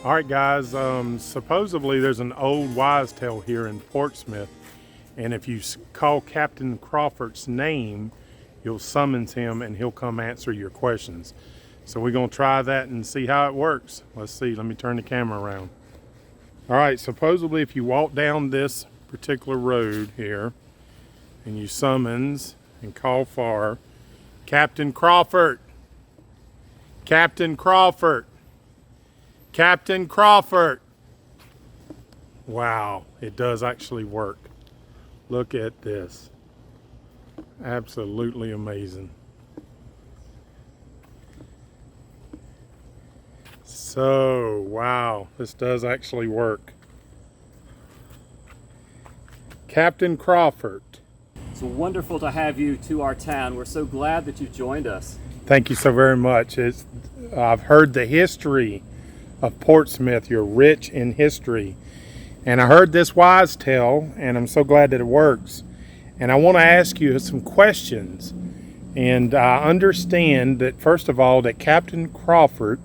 All right, guys. Supposedly there's an old wise tale here in Portsmouth, and if you call Captain Crawford's name, you'll summons him and he'll come answer your questions. So we're gonna try that and see how it works. Let's see. Let me turn the camera around. All right. Supposedly, if you walk down this particular road here, and you summons and call for Captain Crawford, Captain Crawford. Captain Crawford. Wow, it does actually work. Look at this. Absolutely amazing. So, wow, this does actually work. Captain Crawford. It's wonderful to have you to our town. We're so glad that you've joined us. Thank you so very much. I've heard the history of Portsmouth. You're rich in history. And I heard this wise tale, and I'm so glad that it works. And I want to ask you some questions. And I understand that, first of all, that Captain Crawford,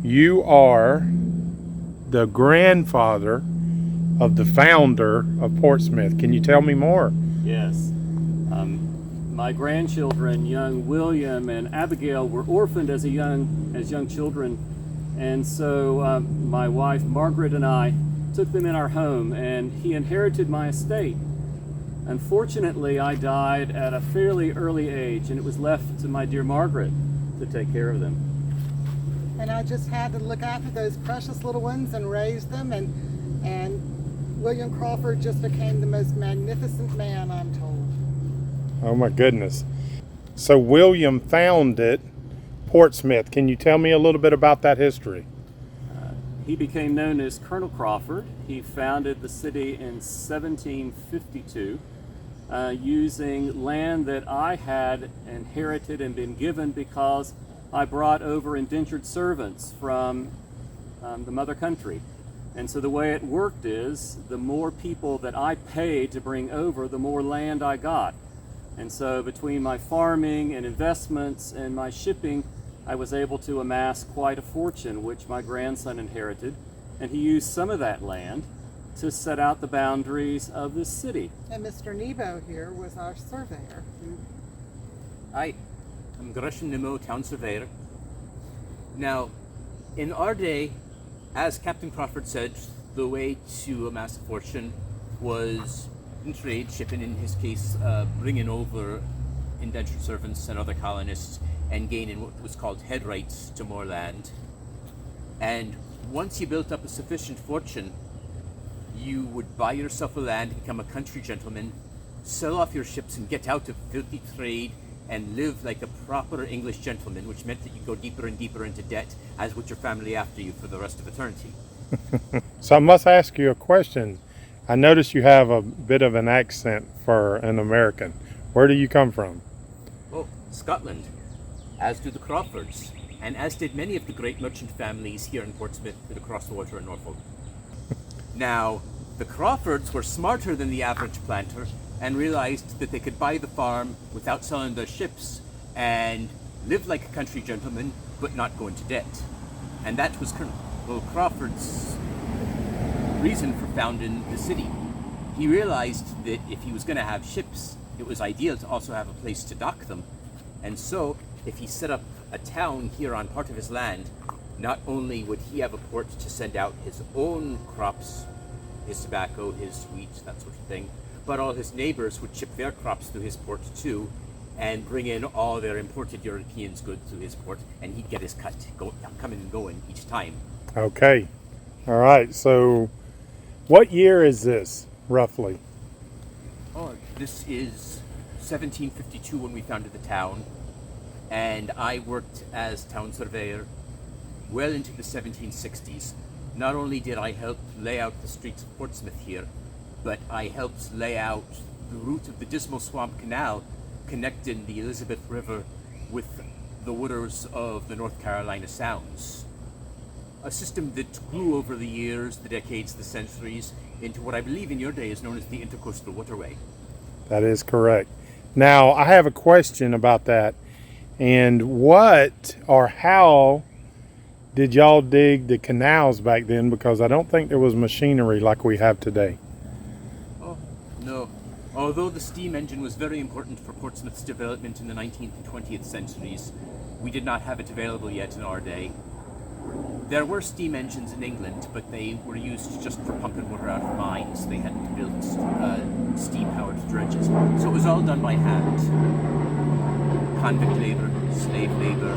you are the grandfather of the founder of Portsmouth. Can you tell me more? Yes. My grandchildren, young William and Abigail, were orphaned as young children. And so my wife Margaret and I took them in our home, and he inherited my estate. Unfortunately, I died at a fairly early age, and it was left to my dear Margaret to take care of them. And I just had to look after those precious little ones and raise them, and William Crawford just became the most magnificent man, I'm told. Oh my goodness. So William founded Portsmouth. Can you tell me a little bit about that history? He became known as Colonel Crawford. He founded the city in 1752 using land that I had inherited and been given because I brought over indentured servants from the mother country. And so the way it worked is the more people that I paid to bring over, the more land I got. And so between my farming and investments and my shipping, I was able to amass quite a fortune, which my grandson inherited, and he used some of that land to set out the boundaries of this city. And Mr. Nebo here was our surveyor. Hi, I'm Gresham Nimmo, town surveyor. Now, in our day, as Captain Crawford said, the way to amass a fortune was in trade, shipping, in his case, bringing over indentured servants and other colonists and gaining what was called head rights to more land. And once you built up a sufficient fortune, you would buy yourself a land, become a country gentleman, sell off your ships and get out of filthy trade and live like a proper English gentleman, which meant that you go deeper and deeper into debt, as would your family after you for the rest of eternity. So I must ask you a question. I notice you have a bit of an accent for an American. Where do you come from? Oh, Scotland, as do the Crawfords, and as did many of the great merchant families here in Portsmouth and across the water in Norfolk. Now, the Crawfords were smarter than the average planter and realized that they could buy the farm without selling their ships and live like a country gentleman but not go into debt. And that was Colonel Crawford's reason for founding the city. He realized that if he was going to have ships, it was ideal to also have a place to dock them. And so, if he set up a town here on part of his land, not only would he have a port to send out his own crops, his tobacco, his wheat, that sort of thing, but all his neighbors would ship their crops through his port too, and bring in all their imported European goods through his port, and he'd get his cut coming and going each time. Okay. All right. So what year is this, roughly? Oh, this is 1752 when we founded the town, and I worked as town surveyor well into the 1760s. Not only did I help lay out the streets of Portsmouth here, but I helped lay out the route of the Dismal Swamp Canal connecting the Elizabeth River with the waters of the North Carolina Sounds. A system that grew over the years, the decades, the centuries, into what I believe in your day is known as the Intercoastal Waterway. That is correct. Now, I have a question about that. And what or how did y'all dig the canals back then? Because I don't think there was machinery like we have today. Oh, no. Although the steam engine was very important for Portsmouth's development in the 19th and 20th centuries, we did not have it available yet in our day. There were steam engines in England, but they were used just for pumping water out of mines. They hadn't built steam-powered dredges. So it was all done by hand. Convict labor, slave labor,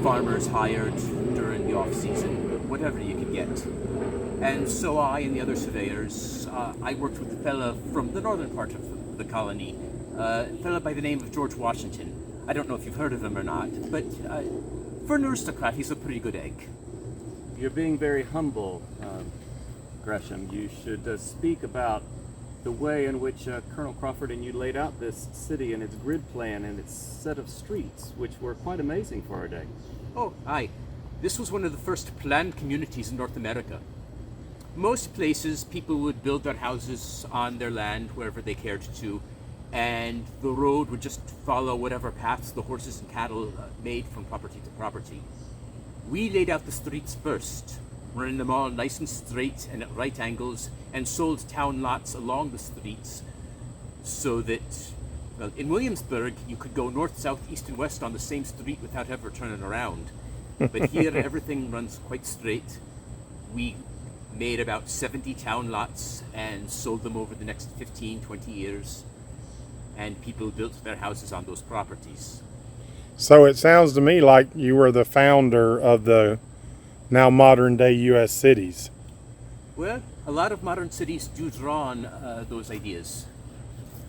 farmers hired during the off-season, whatever you could get. And so I and the other surveyors, I worked with a fella from the northern part of the colony, a fella by the name of George Washington. I don't know if you've heard of him or not, but for an aristocrat, he's a pretty good egg. You're being very humble, Gresham. You should speak about the way in which Colonel Crawford and you laid out this city and its grid plan and its set of streets, which were quite amazing for our day. Oh, aye. This was one of the first planned communities in North America. Most places, people would build their houses on their land wherever they cared to, and the road would just follow whatever paths the horses and cattle made from property to property. We laid out the streets first, running them all nice and straight and at right angles, and sold town lots along the streets so that, well, in Williamsburg, you could go north, south, east, and west on the same street without ever turning around. But here, everything runs quite straight. We made about 70 town lots and sold them over the next 15, 20 years. And people built their houses on those properties. So it sounds to me like you were the founder of the now modern day U.S. cities. Well, a lot of modern cities do draw on those ideas.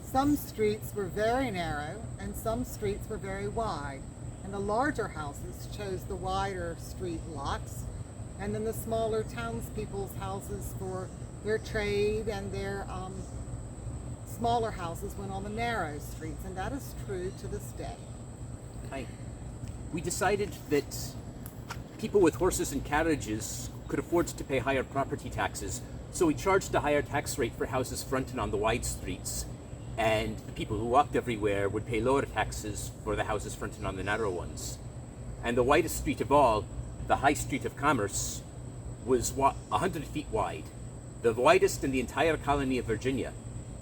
Some streets were very narrow and some streets were very wide. And the larger houses chose the wider street lots, and then the smaller townspeople's houses for their trade and their smaller houses went on the narrow streets, and that is true to this day. We decided that people with horses and carriages could afford to pay higher property taxes, so we charged a higher tax rate for houses fronting on the wide streets, and the people who walked everywhere would pay lower taxes for the houses fronting on the narrow ones. And the widest street of all, the High Street of Commerce, was 100 feet wide, the widest in the entire colony of Virginia,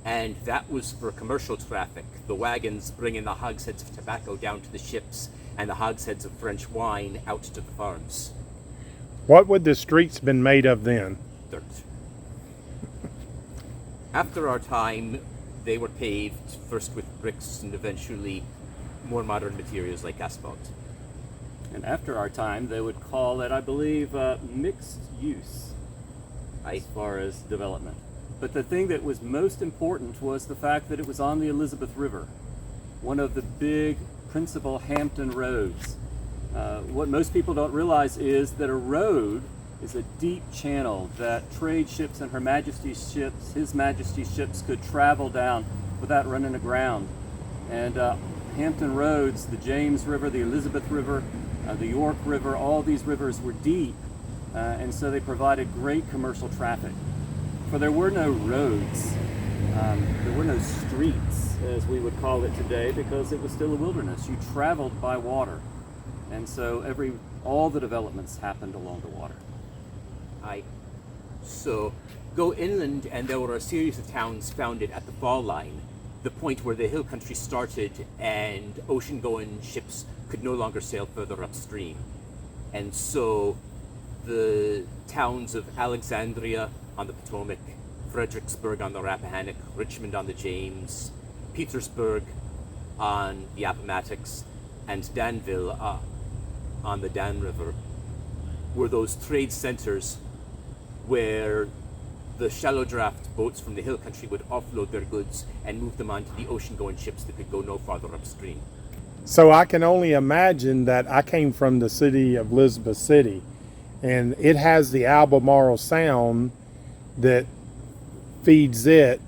and that was for commercial traffic, the wagons bringing the hogsheads of tobacco down to the ships and the hogsheads of French wine out to the farms. What would the streets been made of then? Dirt. After our time, they were paved, first with bricks and eventually more modern materials like asphalt. And after our time, they would call it, I believe, mixed use as far as development. But the thing that was most important was the fact that it was on the Elizabeth River, one of the big principal Hampton roads. What most people don't realize is that a road is a deep channel that trade ships and Her Majesty's ships, His Majesty's ships, could travel down without running aground. And Hampton roads, the James River, the Elizabeth River, the York River, all these rivers were deep, and so they provided great commercial traffic. For there were no roads, there were no streets, as we would call it today, because it was still a wilderness. You traveled by water, and so all the developments happened along the water. So go inland, and there were a series of towns founded at the fall line, the point where the hill country started, and ocean-going ships could no longer sail further upstream. And so the towns of Alexandria on the Potomac, Fredericksburg on the Rappahannock, Richmond on the James, Petersburg on the Appomattox, and Danville on the Dan River were those trade centers where the shallow draft boats from the hill country would offload their goods and move them onto the ocean-going ships that could go no farther upstream. So I can only imagine that I came from the city of Elizabeth City, and it has the Albemarle Sound that feeds it,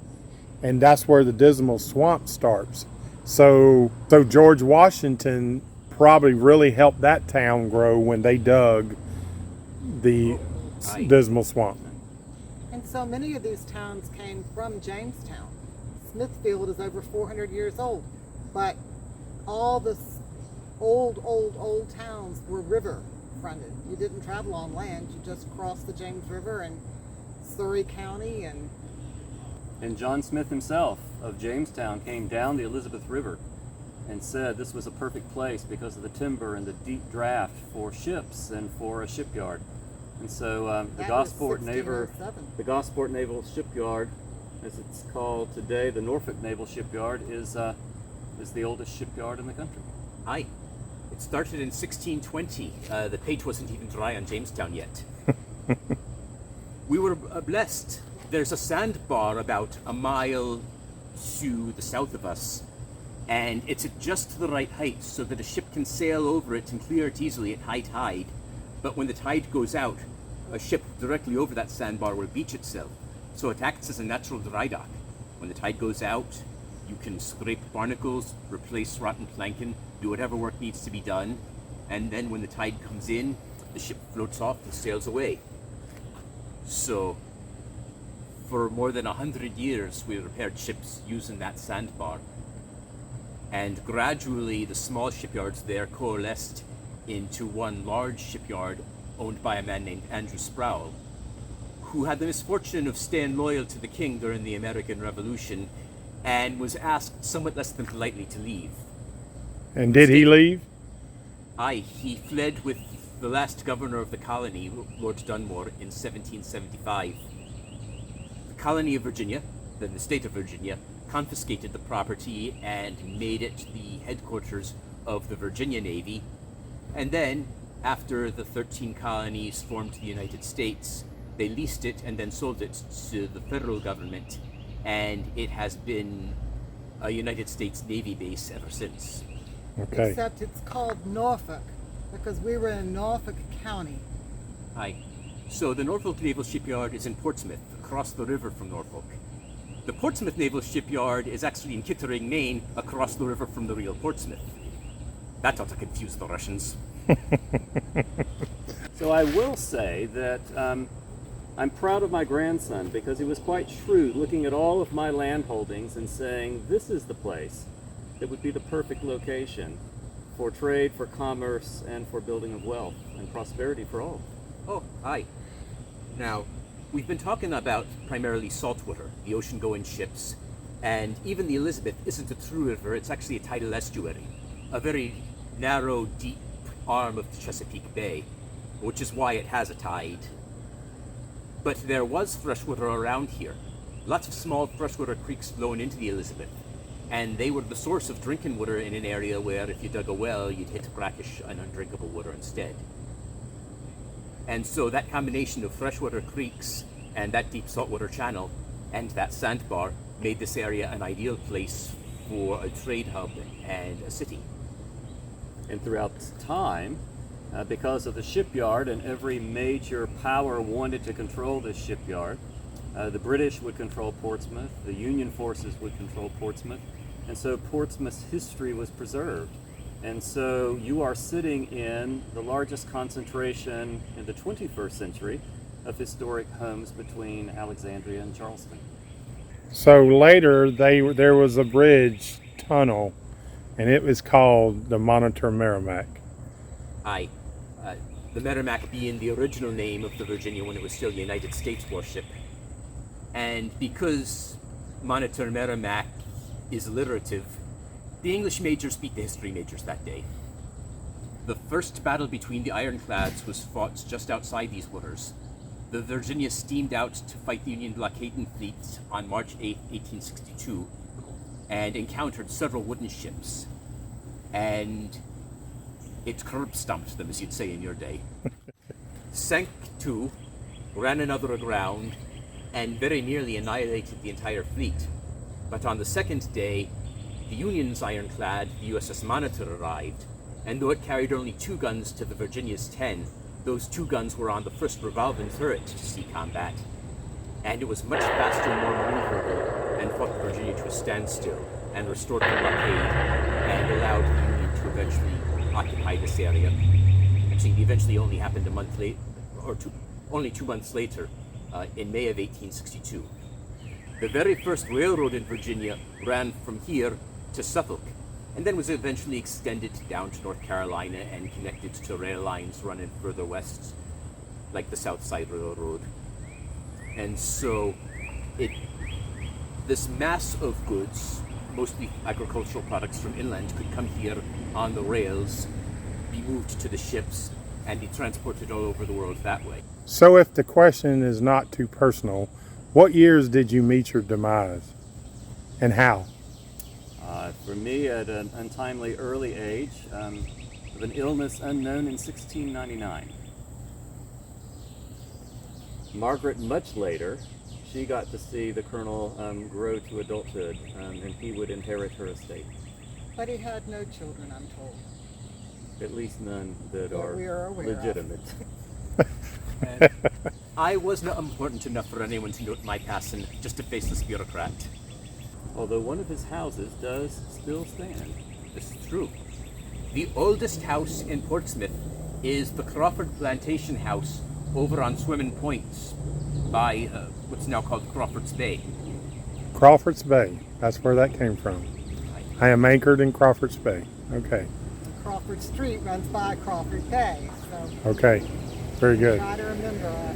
and that's where the Dismal Swamp starts. So George Washington probably really helped that town grow when they dug the Dismal Swamp. And so many of these towns came from Jamestown. Smithfield is over 400 years old, but all the old towns were river fronted. You didn't travel on land. You just crossed the James River and Surrey County And John Smith himself of Jamestown came down the Elizabeth River and said this was a perfect place because of the timber and the deep draft for ships and for a shipyard. And so the That was Gosport Naval 1607. the Gosport Naval Shipyard, as it's called today, the Norfolk Naval Shipyard, is the oldest shipyard in the country. Aye. It started in 1620. The paint wasn't even dry on Jamestown yet. We were blessed. There's a sandbar about a mile to the south of us, and it's at just the right height so that a ship can sail over it and clear it easily at high tide. But when the tide goes out, a ship directly over that sandbar will beach itself. So it acts as a natural dry dock. When the tide goes out, you can scrape barnacles, replace rotten planking, do whatever work needs to be done, and then when the tide comes in, the ship floats off and sails away. So, for more than 100 years, we repaired ships using that sandbar. And gradually, the small shipyards there coalesced into one large shipyard owned by a man named Andrew Sproul, who had the misfortune of staying loyal to the king during the American Revolution and was asked somewhat less than politely to leave. And did he leave? Aye, he fled with the last governor of the colony, Lord Dunmore, in 1775. The colony of Virginia, then the state of Virginia, confiscated the property and made it the headquarters of the Virginia Navy. And then, after the 13 colonies formed the United States, they leased it and then sold it to the federal government, and it has been a United States Navy base ever since. Okay. Except it's called Norfolk because we were in Norfolk County. Aye. So the Norfolk Naval Shipyard is in Portsmouth, across the river from Norfolk. The Portsmouth Naval Shipyard is actually in Kittering, Maine, across the river from the real Portsmouth. That ought to confuse the Russians. So I will say that I'm proud of my grandson because he was quite shrewd looking at all of my land holdings and saying this is the place that would be the perfect location for trade, for commerce, and for building of wealth and prosperity for all. Oh, aye. Now, we've been talking about primarily saltwater, the ocean-going ships, and even the Elizabeth isn't a true river, it's actually a tidal estuary, a very narrow, deep arm of the Chesapeake Bay, which is why it has a tide. But there was freshwater around here. Lots of small freshwater creeks flowing into the Elizabeth, and they were the source of drinking water in an area where if you dug a well, you'd hit brackish and undrinkable water instead. And so that combination of freshwater creeks and that deep saltwater channel and that sandbar made this area an ideal place for a trade hub and a city. And throughout time, because of the shipyard and every major power wanted to control this shipyard, the British would control Portsmouth, the Union forces would control Portsmouth, and so Portsmouth's history was preserved. And so you are sitting in the largest concentration in the 21st century of historic homes between Alexandria and Charleston. So later, there was a bridge tunnel, and it was called the Monitor Merrimack. Aye. The Merrimack being the original name of the Virginia when it was still a United States warship. And because Monitor Merrimack is alliterative, the English majors beat the history majors that day. The first battle between the ironclads was fought just outside these waters. The Virginia steamed out to fight the Union blockading fleet on March 8, 1862, and encountered several wooden ships. And it curb stomped them, as you'd say in your day. Sank two, ran another aground, and very nearly annihilated the entire fleet. But on the second day, the Union's ironclad, the USS Monitor, arrived, and though it carried only 2 guns to the Virginia's 10, those 2 guns were on the first revolving turret to sea combat, and it was much faster and more maneuverable, and fought the Virginia to a standstill, and restored the blockade, and allowed the Union to eventually occupy this area. Actually, the eventually only happened only 2 months later, in May of 1862. The very first railroad in Virginia ran from here to Suffolk, and then was eventually extended down to North Carolina and connected to rail lines running further west, like the South Side Railroad. And so this mass of goods, mostly agricultural products from inland, could come here on the rails, be moved to the ships, and be transported all over the world that way. So if the question is not too personal, what years did you meet your demise, and how? For me, at an untimely early age, of an illness unknown in 1699. Margaret, much later, she got to see the Colonel grow to adulthood, and he would inherit her estate. But he had no children, I'm told. At least none that That we are aware of. legitimate. And I was not important enough for anyone to note my passing, just a faceless bureaucrat. Although one of his houses does still stand. This is true. The oldest house in Portsmouth is the Crawford Plantation House over on Swimming Point by what's now called Crawford's Bay. Crawford's Bay, that's where that came from. I am anchored in Crawford's Bay. Okay, Crawford Street runs by Crawford Bay, so okay, very good. try to remember all that.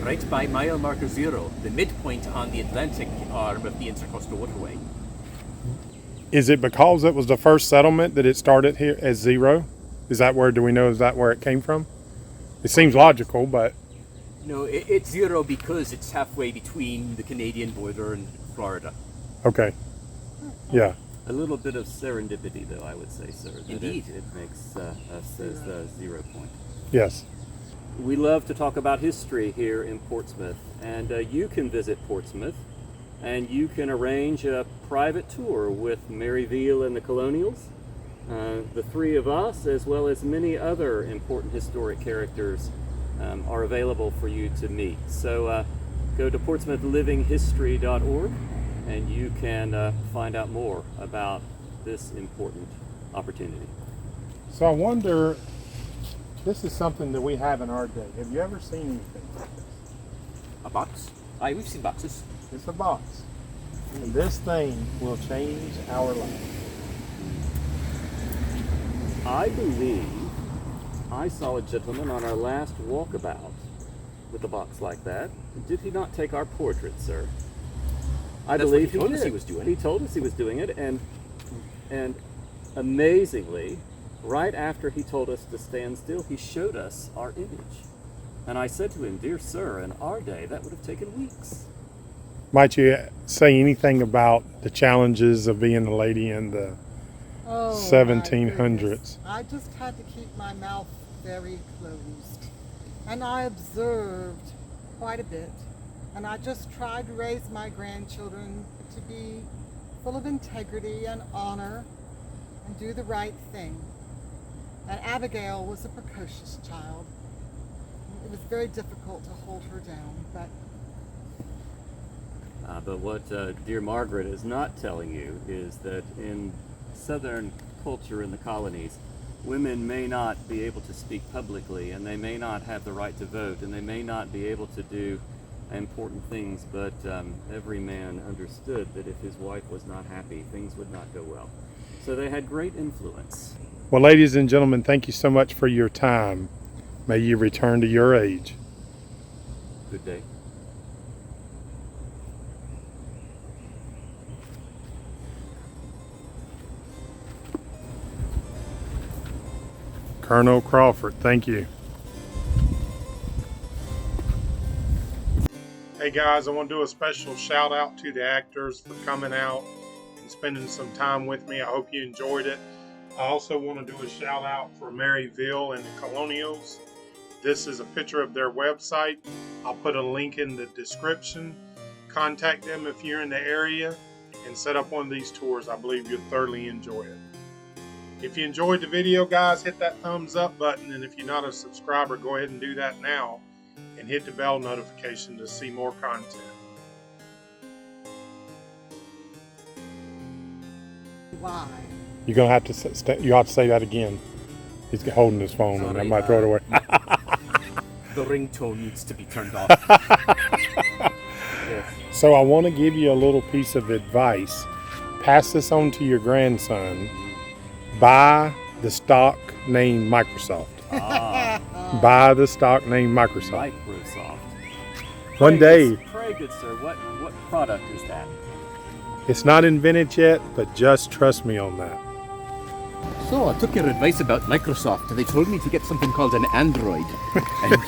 Right by mile marker 0, the midpoint on the Atlantic arm of the Intercoastal Waterway. Is it because it was the first settlement that it started here as 0? Is that where, do we know, is that where it came from? It seems logical, but No, it's 0 because it's halfway between the Canadian border and Florida. okay. Yeah, A little bit of serendipity, though, I would say, sir. That Indeed. It makes us as a 0 point. yes. We love to talk about history here in Portsmouth, and you can visit Portsmouth, and you can arrange a private tour with Mary Veal and the Colonials, the three of us, as well as many other important historic characters are available for you to meet. So go to portsmouthlivinghistory.org, and you can find out more about this important opportunity. So I wonder, this is something that we have in our day. Have you ever seen anything like this? A box? Aye, we've seen boxes. It's a box. And this thing will change our life. I believe I saw a gentleman on our last walkabout with a box like that. Did he not take our portrait, sir? I That's what believe he told us did. he was doing. He told us he was doing it, and amazingly, right after he told us to stand still, he showed us our image. And I said to him, "Dear sir, in our day, that would have taken weeks." Might you say anything about the challenges of being a lady in the Oh, my 1700s? goodness. I just had to keep my mouth very closed. And I observed quite a bit. And I just tried to raise my grandchildren to be full of integrity and honor and do the right thing. And Abigail was a precocious child. It was very difficult to hold her down, but But what dear Margaret is not telling you is that in Southern culture in the colonies, women may not be able to speak publicly, and they may not have the right to vote, and they may not be able to do important things, but every man understood that if his wife was not happy, things would not go well. So they had great influence. Well, ladies and gentlemen, thank you so much for your time. May you return to your age. Good day. Colonel Crawford, thank you. Hey guys, I want to do a special shout out to the actors for coming out and spending some time with me. I hope you enjoyed it. I also want to do a shout out for Mary Veal and the Colonials. This is a picture of their website. I'll put a link in the description. Contact them if you're in the area and set up one of these tours. I believe you'll thoroughly enjoy it. If you enjoyed the video, guys, hit that thumbs up button, and if you're not a subscriber, go ahead and do that now and hit the bell notification to see more content. why? You're gonna have to you have to say that again. He's holding his phone, and I Sorry, might throw it away. The ringtone needs to be turned off. Yes. So I want to give you a little piece of advice. pass this on to your grandson. Buy the stock named Microsoft. Buy the stock named Microsoft. Microsoft. One day, Pray, good sir, what product is that? it's not invented yet, but just trust me on that. So I took your advice about Microsoft. They told me to get something called an Android. And